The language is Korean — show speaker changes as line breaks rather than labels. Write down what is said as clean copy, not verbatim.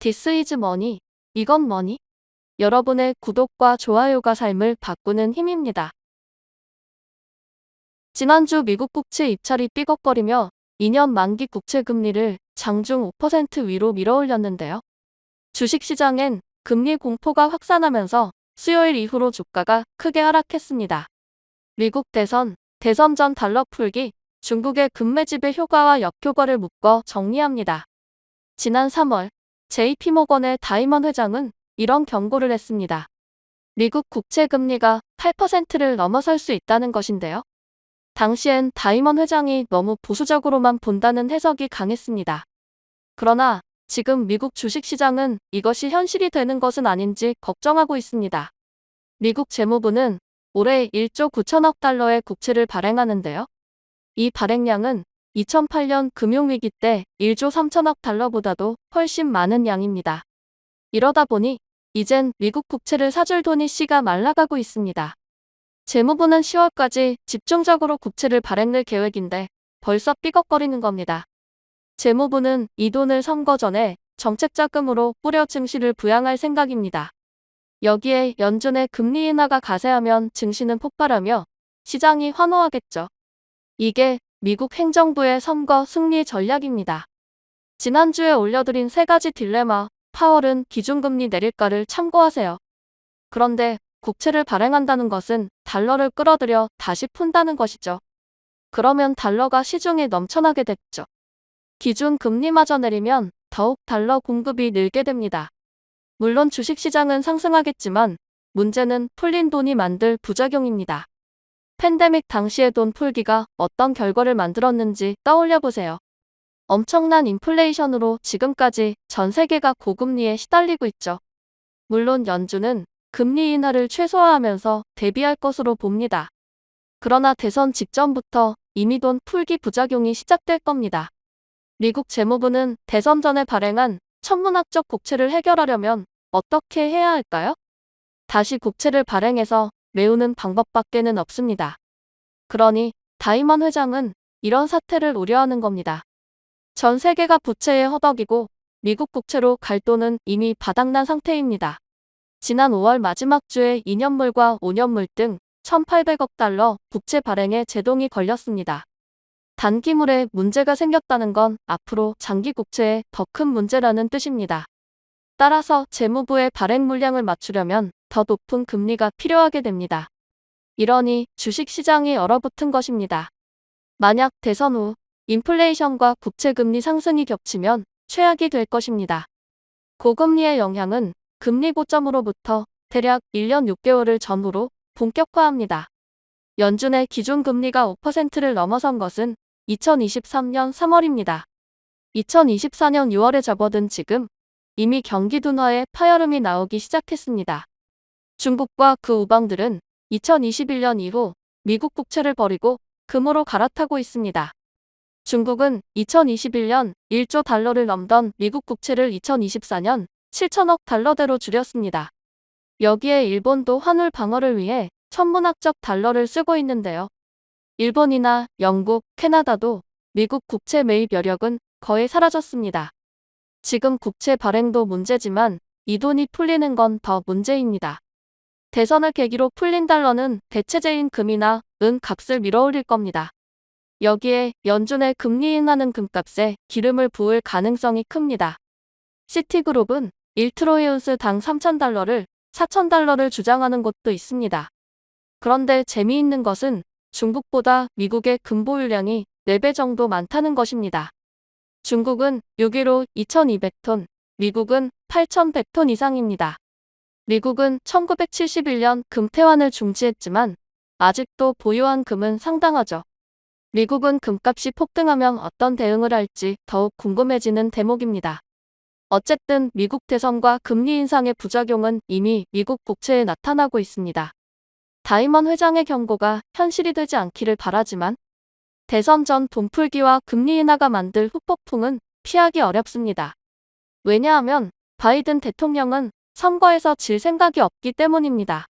This is money. 이건 뭐니? 여러분의 구독과 좋아요가 삶을 바꾸는 힘입니다. 지난주 미국 국채 입찰이 삐걱거리며 2년 만기 국채 금리를 장중 5% 위로 밀어올렸는데요. 주식시장엔 금리 공포가 확산하면서 수요일 이후로 주가가 크게 하락했습니다. 미국 대선 전 달러 풀기, 중국의 금매집의 효과와 역효과를 묶어 정리합니다. 지난 3월 JP모건의 다이먼 회장은 이런 경고를 했습니다. 미국 국채 금리가 8%를 넘어설 수 있다는 것인데요. 당시엔 다이먼 회장이 너무 보수적으로만 본다는 해석이 강했습니다. 그러나 지금 미국 주식시장은 이것이 현실이 되는 것은 아닌지 걱정하고 있습니다. 미국 재무부는 올해 1조 9천억 달러의 국채를 발행하는데요. 이 발행량은 2008년 금융위기 때 1조 3천억 달러보다도 훨씬 많은 양입니다. 이러다 보니 이젠 미국 국채를 사줄 돈이 씨가 말라가고 있습니다. 재무부는 10월까지 집중적으로 국채를 발행할 계획인데 벌써 삐걱거리는 겁니다. 재무부는 이 돈을 선거 전에 정책 자금으로 뿌려 증시를 부양할 생각입니다. 여기에 연준의 금리 인하가 가세하면 증시는 폭발하며 시장이 환호하겠죠. 이게 미국 행정부의 선거 승리 전략입니다. 지난주에 올려드린 3가지 딜레마, 파월은 기준금리 내릴까를 참고하세요. 그런데 국채를 발행한다는 것은 달러를 끌어들여 다시 푼다는 것이죠. 그러면 달러가 시중에 넘쳐나게 됐죠. 기준금리마저 내리면 더욱 달러 공급이 늘게 됩니다. 물론 주식시장은 상승하겠지만 문제는 풀린 돈이 만들 부작용입니다. 팬데믹 당시의 돈 풀기가 어떤 결과를 만들었는지 떠올려보세요. 엄청난 인플레이션으로 지금까지 전 세계가 고금리에 시달리고 있죠. 물론 연준은 금리 인하를 최소화하면서 대비할 것으로 봅니다. 그러나 대선 직전부터 이미 돈 풀기 부작용이 시작될 겁니다. 미국 재무부는 대선 전에 발행한 천문학적 국채를 해결하려면 어떻게 해야 할까요? 다시 국채를 발행해서 메우는 방법밖에는 없습니다. 그러니 다이먼 회장은 이런 사태를 우려하는 겁니다. 전 세계가 부채에 허덕이고 미국 국채로 갈 돈은 이미 바닥난 상태입니다. 지난 5월 마지막 주에 2년물과 5년물 등 1,800억 달러 국채 발행에 제동이 걸렸습니다. 단기물에 문제가 생겼다는 건 앞으로 장기 국채에 더 큰 문제라는 뜻입니다. 따라서 재무부의 발행 물량을 맞추려면 더 높은 금리가 필요하게 됩니다. 이러니 주식시장이 얼어붙은 것입니다. 만약 대선 후 인플레이션과 국채금리 상승이 겹치면 최악이 될 것입니다. 고금리의 영향은 금리 고점으로부터 대략 1년 6개월을 전후로 본격화합니다. 연준의 기준금리가 5%를 넘어선 것은 2023년 3월입니다. 2024년 6월에 접어든 지금 이미 경기 둔화에 파열음이 나오기 시작했습니다. 중국과 그 우방들은 2021년 이후 미국 국채를 버리고 금으로 갈아타고 있습니다. 중국은 2021년 1조 달러를 넘던 미국 국채를 2024년 7천억 달러대로 줄였습니다. 여기에 일본도 환율 방어를 위해 천문학적 달러를 쓰고 있는데요. 일본이나 영국, 캐나다도 미국 국채 매입 여력은 거의 사라졌습니다. 지금 국채 발행도 문제지만 이 돈이 풀리는 건 더 문제입니다. 대선을 계기로 풀린 달러는 대체재인 금이나 은 값을 밀어올릴 겁니다. 여기에 연준의 금리 인하는 금값에 기름을 부을 가능성이 큽니다. 시티그룹은 1트로이온스당 3,000달러를 4,000달러를 주장하는 곳도 있습니다. 그런데 재미있는 것은 중국보다 미국의 금 보유량이 4배 정도 많다는 것입니다. 중국은 6일로 2,200톤, 미국은 8,100톤 이상입니다. 미국은 1971년 금태환을 중지했지만 아직도 보유한 금은 상당하죠. 미국은 금값이 폭등하면 어떤 대응을 할지 더욱 궁금해지는 대목입니다. 어쨌든 미국 대선과 금리 인상의 부작용은 이미 미국 국채에 나타나고 있습니다. 다이먼 회장의 경고가 현실이 되지 않기를 바라지만 대선 전 돈풀기와 금리 인하가 만들 후폭풍은 피하기 어렵습니다. 왜냐하면 바이든 대통령은 선거에서 질 생각이 없기 때문입니다.